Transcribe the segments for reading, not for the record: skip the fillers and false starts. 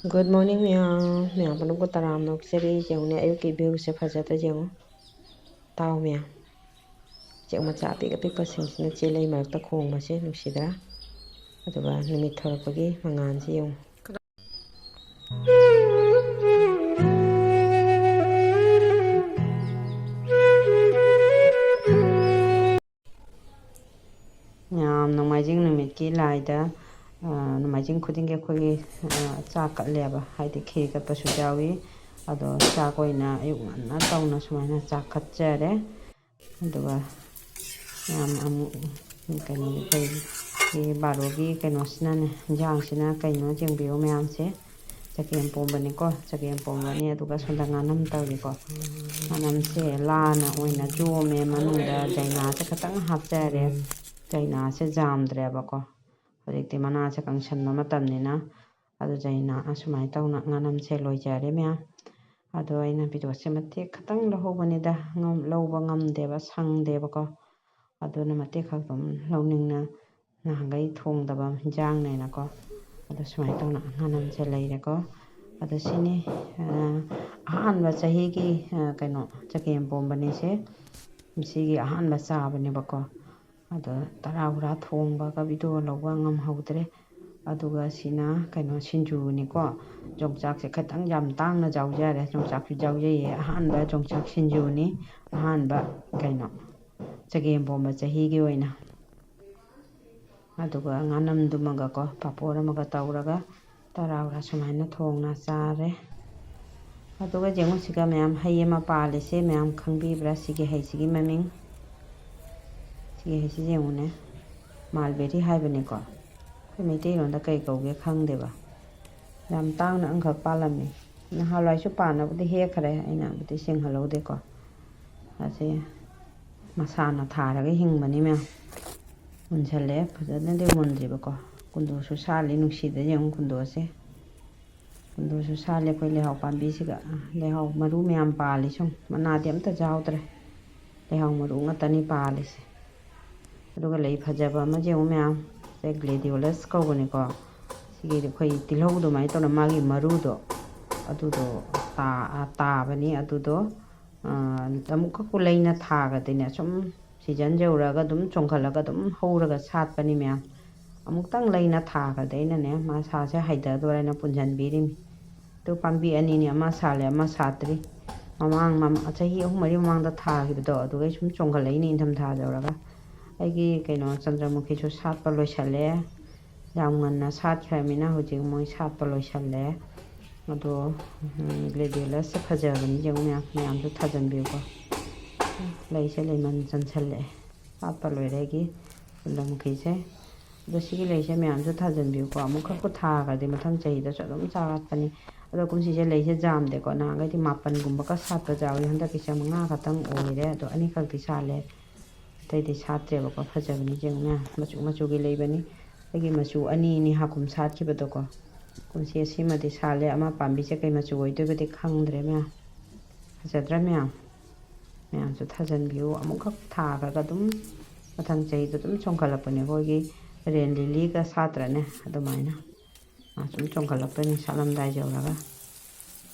Good morning ꯃꯌꯥꯝ ꯄꯨꯝꯅꯃꯛꯄꯨ ꯇꯔꯥꯝꯅ ꯑꯣꯛꯆꯔꯤ ꯌꯦꯡꯉꯨꯅꯦ ꯑꯌꯨꯛꯀꯤ ꯚ꯭ꯌꯨꯁꯦ ꯐꯖꯗ꯭ꯔꯥ ꯌꯦꯡꯉꯨ ꯇꯥꯎ ꯃꯌꯥꯝ ꯎꯆꯦꯛ ꯃꯆꯥ ꯑꯄꯤꯛ ꯑꯄꯤꯛꯄꯁꯤꯡꯁꯤꯅ ꯆꯦꯜꯂꯩ ꯃꯔꯛꯇ ꯈꯣꯡꯕꯁꯦ ꯅꯨꯡꯁꯤꯗ꯭ꯔꯥ ꯑꯗꯨꯒ ꯅꯨꯃꯤꯠ ꯊꯣꯔꯛꯄꯒꯤ ꯃꯉꯥꯜꯁꯦ ꯌꯦꯡꯉꯨ ꯃꯌꯥꯝ ꯅꯣꯡꯃꯥꯏꯖꯤꯡ ꯅꯨꯃꯤꯠꯀꯤ ꯂꯥꯏꯗ ꯅꯣꯡꯃꯥꯏꯖꯤꯡ ꯈꯨꯗꯤꯡꯒꯤ ꯑꯩꯈꯣꯏꯒꯤ ꯆꯥꯛ ꯀꯠꯂꯦꯕ ꯍꯥꯏꯗꯤ ꯈꯦꯔꯤ ꯀꯠꯄꯁꯨ ꯌꯥꯎꯏ ꯑꯗꯣ ꯆꯥꯛ ꯑꯣꯏꯅ ꯑꯌꯨꯛ ꯉꯟꯅ ꯇꯧꯅ ꯁꯨꯃꯥꯏꯅ ꯆꯥꯛ ꯀꯠꯆꯔꯦ ꯑꯗꯨꯒ ꯌꯥꯝ ꯑꯃꯨꯛ ꯀꯩꯅꯣꯒꯤ ꯑꯩꯈꯣꯏꯒꯤ ꯕꯥꯔꯣꯒꯤ ꯀꯩꯅꯣꯁꯤꯅꯅꯦ ꯏꯟꯖꯥꯡꯁꯤꯅ ꯀꯩꯅꯣ ꯌꯦꯡꯕꯤꯌꯨ ꯃꯌꯥꯝꯁꯦ ꯆꯒꯦꯝꯄꯣꯝꯕꯅꯤꯀꯣ ꯆꯒꯦꯝꯄꯣꯝꯕꯅꯤ ꯑꯗꯨꯒ ꯁꯣꯝꯗ ꯉꯥꯅꯝ ꯇꯧꯔꯤꯀꯣ ꯉꯥꯅꯝꯁꯦ ꯂꯥꯅ ꯑꯣꯏꯅ ꯌꯣꯝꯃꯦ ꯃꯅꯨꯡꯗ ꯗꯥꯏꯅꯥꯁꯦ ꯈꯤꯇꯪ ꯍꯥꯞꯆꯔꯦ ꯗꯥꯏꯅꯥꯁꯦ ꯖꯥꯝꯗ꯭ꯔꯦꯕꯀꯣ ꯍꯧꯖꯤꯛꯇꯤ ꯃꯅꯥꯁꯦ ꯀꯪꯁꯟꯕ ꯃꯇꯝꯅꯤꯅ ꯑꯗꯨ ꯗꯥꯏꯅꯥ ꯑꯁꯨꯃꯥꯏꯅ ꯇꯧꯅ ꯉꯥꯅꯝꯁꯦ ꯂꯣꯏꯖꯔꯦ ꯃꯌꯥꯝ ꯑꯗꯣ ꯑꯩꯅ ꯚꯤꯗꯤꯑꯣꯁꯦ ꯃꯇꯦꯛ ꯈꯤꯇꯪ ꯂꯧꯍꯧꯕꯅꯤꯗ ꯂꯧꯕ ꯉꯝꯗꯦꯕ ꯁꯪꯗꯦꯕꯀꯣ ꯑꯗꯨꯅ ꯃꯇꯦꯛ ꯈꯛ ꯑꯗꯨꯝ ꯂꯧꯅꯤꯡꯅ ꯅꯍꯥꯟꯈꯩ ꯊꯣꯡꯗꯕ ꯍꯤꯟꯖꯥꯡꯅꯦꯅꯀꯣ ꯑꯗꯣ ꯁꯨꯃꯥꯏꯅ ꯇꯧꯅ ꯉꯥꯅꯝꯁꯦ ꯂꯩꯔꯦꯀꯣ ꯑꯗꯣ ꯁꯤꯅꯤ ꯑꯍꯥꯟꯕ ꯆꯍꯤꯒꯤ ꯀꯩꯅꯣ ꯆꯒꯦꯝꯄꯣꯝꯕꯅꯤꯁꯦ ꯁꯤꯒꯤ ꯑꯍꯥꯟꯕ ꯆꯥꯕꯅꯦꯕꯀꯣ ꯑꯗꯣ ꯇꯔꯥ ꯊꯣꯡꯕꯒ ꯚꯤꯗꯤꯑꯣ ꯂꯧꯕ ꯉꯝꯍꯧꯗ꯭ꯔꯦ ꯑꯗꯨꯒ ꯁꯤꯅ ꯀꯩꯅꯣ ꯁꯤꯡꯖꯨꯅꯤꯀꯣ ꯌꯣꯡꯆꯥꯛꯁꯦ ꯈꯤꯇꯪ ꯌꯥꯝ ꯇꯥꯡꯅ ꯌꯥꯎꯖꯔꯦ ꯌꯣꯡꯆꯥꯛꯁꯨ ꯌꯥꯎꯖꯩꯌꯦ ꯑꯍꯥꯟꯕ ꯌꯣꯡꯆꯥꯛ ꯁꯤꯡꯖꯨꯅꯤ ꯑꯍꯥꯟꯕ ꯀꯩꯅꯣ ꯆꯒꯦꯝꯄꯣꯝꯕ ꯆꯍꯤꯒꯤ ꯑꯣꯏꯅ ꯑꯗꯨꯒ ꯉꯥꯅꯝꯗꯨꯃꯒꯀꯣ ꯄꯥꯄꯣꯔ ꯑꯃꯒ ꯇꯧꯔꯒ ꯇꯔꯥ ꯁꯨꯃꯥꯏꯅ ꯊꯣꯡꯅ ꯆꯥꯔꯦ ꯑꯗꯨꯒ ꯌꯦꯡꯉꯨꯁꯤꯒ ꯃꯌꯥꯝ ꯍꯩ ꯑꯃ ꯄꯥꯜꯂꯤꯁꯦ ꯃꯌꯥꯝ ꯈꯪꯕꯤꯕ꯭ꯔꯥ ꯁꯤꯒꯤ ꯍꯩꯁꯤꯒꯤ ꯃꯃꯤꯡ ꯁꯤꯒꯤ ꯍꯩꯁꯤ ꯌꯦꯡꯉꯨꯅꯦ ꯃꯥꯜꯕꯦꯔꯤ ꯍꯥꯏꯕꯅꯤꯀꯣ ꯑꯩꯈꯣꯏ ꯃꯩꯇꯩꯔꯣꯟꯗ ꯀꯩ ꯀꯧꯒꯦ ꯈꯪꯗꯦꯕ ꯌꯥꯝ ꯇꯥꯡꯅ ꯑꯃꯈꯛ ꯄꯥꯜꯂꯝꯃꯤ ꯅꯍꯥꯟꯋꯥꯏꯁꯨ ꯄꯥꯟꯅꯕꯨꯗꯤ ꯍꯦꯛꯈ꯭ꯔꯦ ꯑꯩꯅꯕꯨꯗꯤ ꯁꯤꯡꯍꯜꯍꯧꯗꯦꯀꯣ ꯑꯁꯤ ꯃꯁꯥꯅ ꯊꯥꯔꯒ ꯍꯤꯡꯕꯅꯤ ꯃꯌꯥꯝ ꯃꯨꯟꯁꯜꯂꯛꯑꯦ ꯐꯖꯅꯗꯤ ꯃꯨꯟꯗ꯭ꯔꯤꯕꯀꯣ ꯀꯨꯟꯗꯣꯁꯨ ꯁꯥꯠꯂꯤ ꯅꯨꯡꯁꯤꯗ ꯌꯦꯡꯉꯨ ꯀꯨꯟꯗꯣꯁꯦ ꯀꯨꯟꯗꯣꯁꯨ ꯁꯥꯠꯂꯤ ꯑꯩꯈꯣꯏ ꯂꯩꯍꯥꯎ ꯄꯥꯝꯕꯤꯁꯤꯒ ꯂꯩꯍꯥꯎ ꯃꯔꯨ ꯃꯌꯥꯝ ꯄꯥꯜꯂꯤ ꯁꯨꯝ ꯃꯅꯥꯗꯤ ꯑꯝꯇ ꯌꯥꯎꯗ꯭ꯔꯦ ꯂꯩꯍꯥꯎ ꯃꯔꯨ ꯉꯥꯛꯇꯅꯤ ꯄꯥꯜꯂꯤꯁꯦ ꯑꯗꯨꯒ ꯂꯩ ꯐꯖꯕ ꯑꯃ ꯌꯦꯡꯉꯨ ꯃꯌꯥꯝ ꯁꯦ ꯒ꯭ꯂꯦꯗꯤꯌꯣꯂꯁ ꯀꯧꯕꯅꯤꯀꯣ ꯁꯤꯒꯤꯗꯤ ꯑꯩꯈꯣꯏ ꯇꯤꯜꯍꯧ ꯑꯗꯨꯃꯥꯏꯅ ꯇꯧꯅ ꯃꯥꯒꯤ ꯃꯔꯨꯗꯣ ꯑꯗꯨꯗꯣ ꯇꯥꯕꯅꯤ ꯑꯗꯨꯗꯣ ꯑꯃꯨꯛꯀ ꯂꯩꯅ ꯊꯥꯒꯗꯣꯏꯅꯦ ꯁꯨꯝ ꯁꯤꯖꯟ ꯌꯧꯔꯒ ꯑꯗꯨꯝ ꯆꯣꯡꯈꯠꯂꯒ ꯑꯗꯨꯝ ꯍꯧꯔꯒ ꯁꯥꯠꯄꯅꯤ ꯃꯌꯥꯝ ꯑꯃꯨꯛꯇꯪ ꯂꯩꯅ ꯊꯥꯈ꯭ꯔꯗꯤ ꯑꯩꯅꯅꯦ ꯃꯁꯥꯁꯦ ꯍꯩꯊꯗꯣꯔꯦꯅ ꯄꯨꯟꯁꯤꯟꯕꯤꯔꯤꯃꯤ ꯑꯗꯨ ꯄꯥꯝꯕꯤ ꯑꯅꯤꯅꯤ ꯑꯃ ꯁꯥꯠꯂꯦ ꯑꯃ ꯁꯥꯠꯇ꯭ꯔꯤ ꯆꯍꯤ 3-4 ಮꯃꯥꯡꯗ ꯊꯥꯈꯤꯕꯗꯣ ꯑꯗꯨꯒꯩ ꯁꯨꯝ ꯆꯣꯡꯈꯠꯂꯛꯏꯅꯤ ꯏꯪꯊꯝꯊꯥ ꯌꯧꯔꯒ ꯑꯩꯒꯤ ꯀꯩꯅꯣ ꯆꯟꯗ꯭ꯔꯃꯨꯈꯤꯁꯨ ꯁꯥꯠꯄ ꯂꯣꯏꯁꯜꯂꯦ ꯌꯥꯝ ꯉꯟꯅ ꯁꯥꯠꯈ꯭ꯔꯕꯅꯤꯅ ꯍꯧꯖꯤꯛ ꯃꯣꯏ ꯁꯥꯠꯄ ꯂꯣꯏꯁꯜꯂꯦ ꯑꯗꯣ ꯒ꯭ꯂꯦꯗꯤꯌꯣꯂꯁꯁꯦ ꯐꯖꯕꯅꯤ ꯌꯦꯡꯉꯨ ꯃꯌꯥꯝꯁꯨ ꯊꯥꯖꯤꯟꯕꯤꯌꯨꯀꯣ ꯂꯩꯁꯦ ꯂꯩꯃꯟ ꯆꯟꯁꯜꯂꯛꯑꯦ ꯁꯥꯠꯄ ꯂꯣꯏꯔꯦ ꯑꯩꯒꯤ ꯆꯟꯗ꯭ꯔꯃꯨꯈꯤꯁꯦ ꯑꯗꯣ ꯁꯤꯒꯤ ꯂꯩꯁꯦ ꯃꯌꯥꯝꯁꯨ ꯊꯥꯖꯤꯟꯕꯤꯌꯨꯀꯣ ꯑꯃꯨꯛꯈꯛꯄꯨ ꯊꯥꯈ꯭ꯔꯗꯤ ꯃꯊꯪ ꯆꯍꯤꯗꯁꯨ ꯑꯗꯨꯝ ꯆꯥꯔꯛꯄꯅꯤ ꯑꯗꯣ ꯀꯨꯝꯁꯤꯁꯦ ꯂꯩꯁꯦ ꯖꯥꯝꯗꯦꯀꯣ ꯅꯍꯥꯟꯈꯩꯗꯤ 7ꯒꯨꯝꯕꯒ ꯁꯥꯠꯄ ꯌꯥꯎꯏ ꯍꯟꯗꯛꯀꯤꯁꯦ 5 ꯈꯛꯇꯪ ꯑꯣꯏꯔꯦ ꯑꯗꯣ 2 ꯈꯛꯇꯤ ꯁꯥꯠꯂꯦ ꯑꯇꯩꯗꯤ ꯁꯥꯠꯇ꯭ꯔꯦꯕꯀꯣ ꯐꯖꯕꯅꯤ ꯌꯦꯡꯉꯨ ꯃꯌꯥꯝ ꯃꯆꯨꯒꯤ ꯂꯩꯕꯅꯤ ꯑꯩꯒꯤ ꯃꯆꯨ 2ꯅꯤ ꯍꯥꯀꯨꯝ ꯁꯥꯠꯈꯤꯕꯗꯣꯀꯣ ꯀꯨꯝꯁꯤ ꯑꯁꯤꯃꯗꯤ ꯁꯥꯠꯂꯦ ꯑꯃ ꯄꯥꯝꯕꯤꯁꯦ ꯀꯩ ꯃꯆꯨ ꯑꯣꯏꯗꯣꯏꯕꯗꯤ ꯈꯪꯗ꯭ꯔꯦ ꯃꯌꯥꯝ ꯐꯖꯗ꯭ꯔꯥ ꯃꯌꯥꯝꯁꯨ ꯊꯥꯖꯤꯟꯕꯤꯌꯨ ꯑꯃꯨꯛꯈꯛ ꯊꯥꯈ꯭ꯔꯒ ꯑꯗꯨꯝ ꯃꯊꯪ ꯆꯍꯤꯗ ꯑꯗꯨꯝ ꯆꯣꯡꯈꯠꯂꯛꯄꯅꯦ ꯑꯩꯈꯣꯏꯒꯤ ꯔꯦꯟ ꯂꯤꯂꯤꯒ ꯁꯥꯠꯇ꯭ꯔꯅꯦ ꯑꯗꯨꯃꯥꯏꯅ ꯁꯨꯝ ꯆꯣꯡꯈꯠꯂꯛꯇꯣꯏꯅꯤ ꯁꯥꯠꯂꯝꯗꯥꯏ ꯌꯧꯔꯒ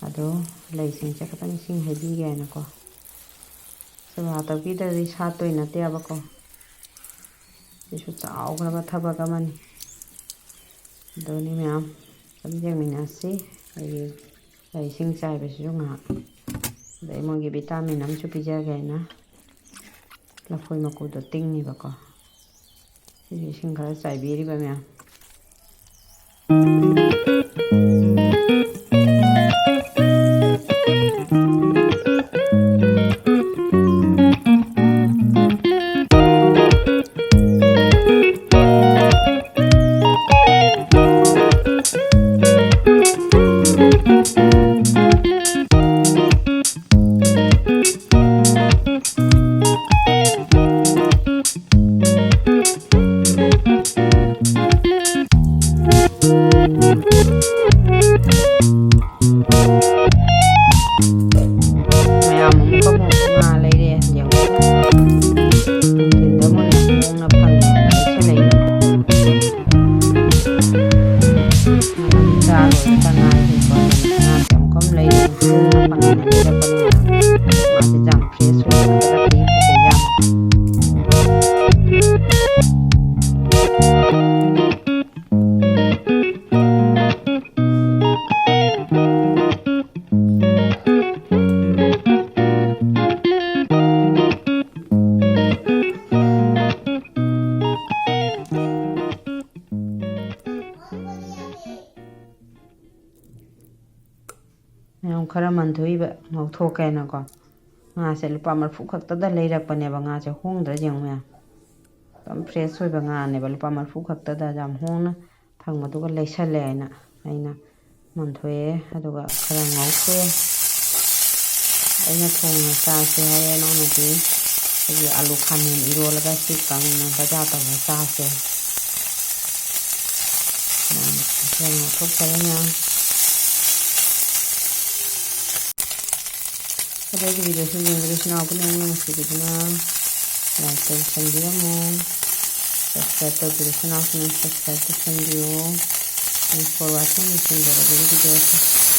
ꯑꯗꯣ ꯂꯩꯁꯤꯡꯁꯦ ꯈꯤꯇꯪ ꯏꯁꯤꯡ ꯍꯩꯕꯤꯒꯦꯅꯀꯣ ꯁꯦꯕꯥ ꯇꯧꯕꯤꯗ꯭ꯔꯗꯤ ꯁꯥꯠꯇꯣꯏ ꯅꯠꯇꯦꯕꯀꯣ ꯁꯤꯁꯨ ꯆꯥꯎꯈ꯭ꯔꯕ ꯊꯕꯛ ꯑꯃꯅꯤ ꯑꯗꯨꯅꯤ ꯃꯌꯥꯝ ꯑꯗꯨꯝ ꯌꯦꯡꯃꯤꯟꯅꯁꯤ ꯑꯩꯒꯤ ꯏꯁꯤꯡ ꯆꯥꯏꯕꯁꯤꯁꯨ ꯉꯥꯏꯍꯥꯛ ꯑꯗꯩ ꯃꯣꯏꯒꯤ ꯚꯤꯇꯥꯃꯤꯟ ꯑꯃꯁꯨ ꯄꯤꯖꯒꯦꯅ ꯂꯐꯣꯏ ꯃꯀꯨꯗꯣ ꯇꯤꯡꯉꯤꯕꯀꯣ ꯁꯤꯁꯨ ꯏꯁꯤꯡ ꯈꯔ ꯆꯥꯏꯕꯤꯔꯤꯕ ꯃꯌꯥꯝ Kom lấy hương nó bằng này bây giờ con mà sẽ giảm phía xuống cái đặc đi phải giảm khara mandhui ba ngau tho kai na ko nga se lupa marfu khak ta da leirak pane ba nga che hong dra jeng me tam fresh hoi ba nga ne ba lupa marfu khak ta da jam hong na thang ma du ga leisal le aina mandhui adu ga khara ngau khe aina thong na sa se hai no na ti ye alu khamin iro la ga si kang na ba ja ta sa se na ngau thok ta nya Ada video video apa yang masih di sana, like dan share mo, subscribe to video subscribe to video, thanks for watching. Video